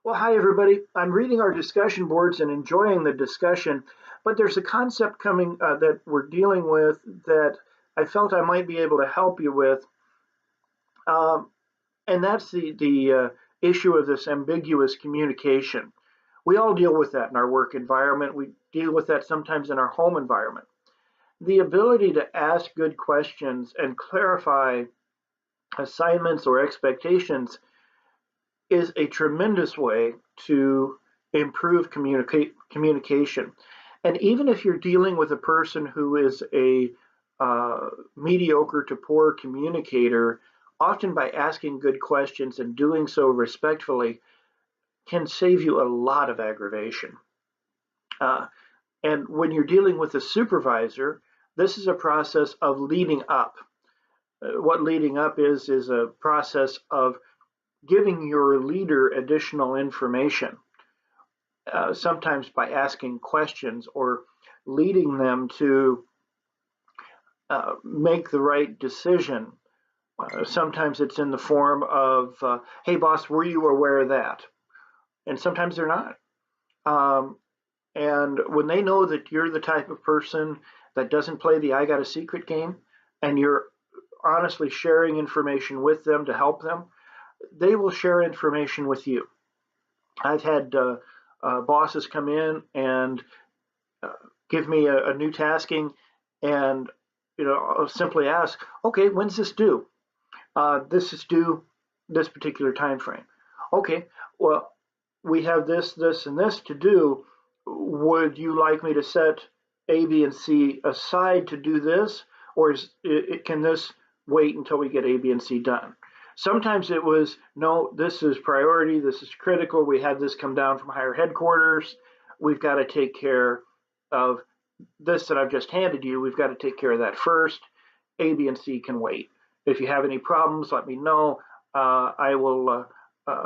Well, hi, everybody. I'm reading our discussion boards and enjoying the discussion, but there's a concept coming that we're dealing with that I felt I might be able to help you with, um, and that's the issue of this ambiguous communication. We all deal with that in our work environment. We deal with that sometimes in our home environment. The ability to ask good questions and clarify assignments or expectations is a tremendous way to improve communication. And even if you're dealing with a person who is a mediocre to poor communicator, often by asking good questions and doing so respectfully can save you a lot of aggravation. Uh, and when you're dealing with a supervisor, this is a process of leading up. What leading up is a process of giving your leader additional information, sometimes by asking questions or leading them to make the right decision. Sometimes it's in the form of, hey, boss, were you aware of that? And sometimes they're not. And when they know that you're the type of person that doesn't play the I got a secret game and you're honestly sharing information with them to help them, they will share information with you. I've had bosses come in and uh, give me a new tasking, and I'll simply ask, okay, when's this due? This is due this particular time frame. Okay, well, we have this, and this to do. Would you like me to set A, B, and C aside to do this, or can this wait until we get A, B, and C done? Sometimes it was, no, this is priority, this is critical, we had this come down from higher headquarters, we've got to take care of this that I've just handed you, we've got to take care of that first. A, B, and C can wait. If you have any problems, let me know. I will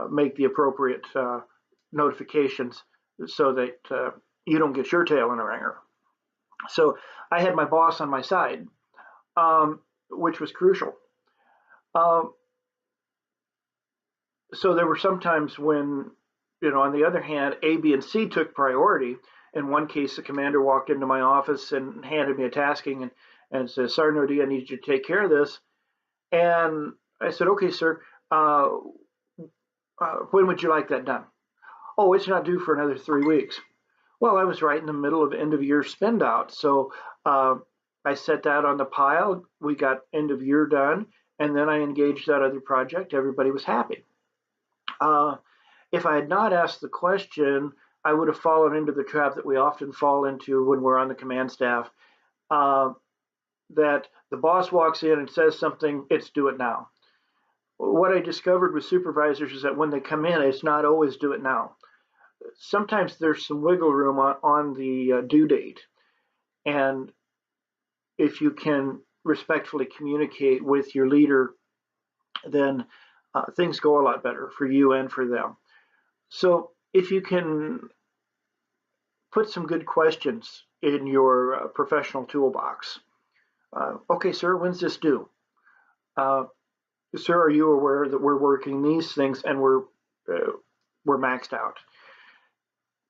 make the appropriate notifications so that you don't get your tail in a wringer. So I had my boss on my side, which was crucial. Um, so there were some times when, on the other hand, A, B, and C took priority. In one case, the commander walked into my office and handed me a tasking and said, Sergeant O'D, I need you to take care of this. And I said, okay, sir, when would you like that done? Oh, it's not due for another 3 weeks. Well, I was right in the middle of end of year spend out. So I set that on the pile. We got end of year done. And then I engaged that other project. Everybody was happy. If I had not asked the question, I would have fallen into the trap that we often fall into when we're on the command staff, that the boss walks in and says something, it's do it now. What I discovered with supervisors is that when they come in, it's not always do it now. Sometimes there's some wiggle room on the due date. And if you can respectfully communicate with your leader, then things go a lot better for you and for them. So if you can put some good questions in your professional toolbox. Okay, sir, when's this due? Sir, are you aware that we're working these things and we're maxed out?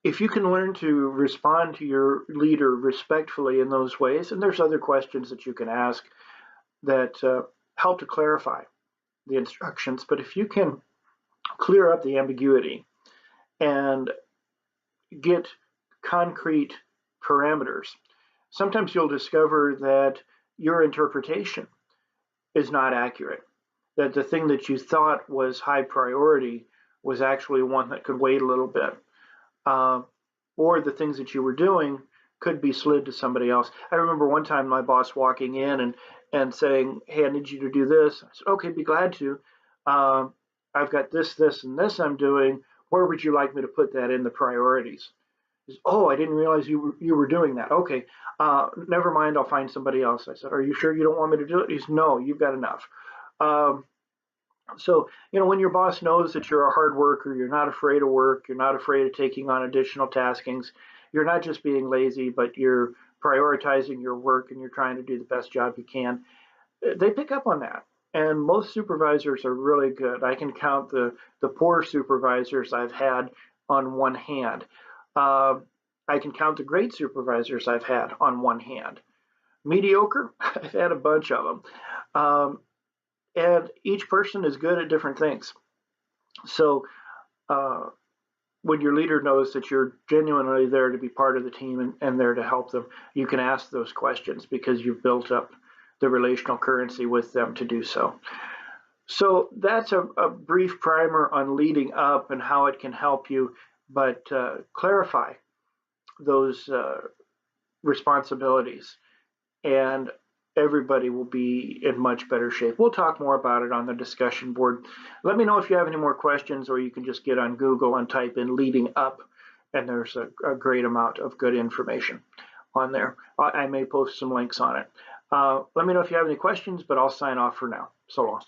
If you can learn to respond to your leader respectfully in those ways, and there's other questions that you can ask that help to clarify the instructions, but if you can clear up the ambiguity and get concrete parameters, sometimes you'll discover that your interpretation is not accurate, that the thing that you thought was high priority was actually one that could wait a little bit. Or the things that you were doing could be slid to somebody else. I remember one time my boss walking in and saying, hey, I need you to do this. I said, okay, be glad to. I've got this, and this I'm doing. Where would you like me to put that in the priorities? He said, oh, I didn't realize you were doing that. Okay, never mind, I'll find somebody else. I said, are you sure you don't want me to do it? He said, no, you've got enough. So, when your boss knows that you're a hard worker, you're not afraid of work, you're not afraid of taking on additional taskings, you're not just being lazy, but you're prioritizing your work and you're trying to do the best job you can, they pick up on that. And most supervisors are really good. I can count the poor supervisors I've had on one hand. Uh, I can count the great supervisors I've had on one hand. Mediocre, I've had a bunch of them. And each person is good at different things. So uh, when your leader knows that you're genuinely there to be part of the team and there to help them, you can ask those questions because you've built up the relational currency with them to do so. So that's a brief primer on leading up and how it can help you, but clarify those responsibilities, and everybody will be in much better shape. We'll talk more about it on the discussion board. Let me know if you have any more questions, or you can just get on Google and type in leading up, and there's a great amount of good information on there. I may post some links on it. Let me know if you have any questions, but I'll sign off for now. So long.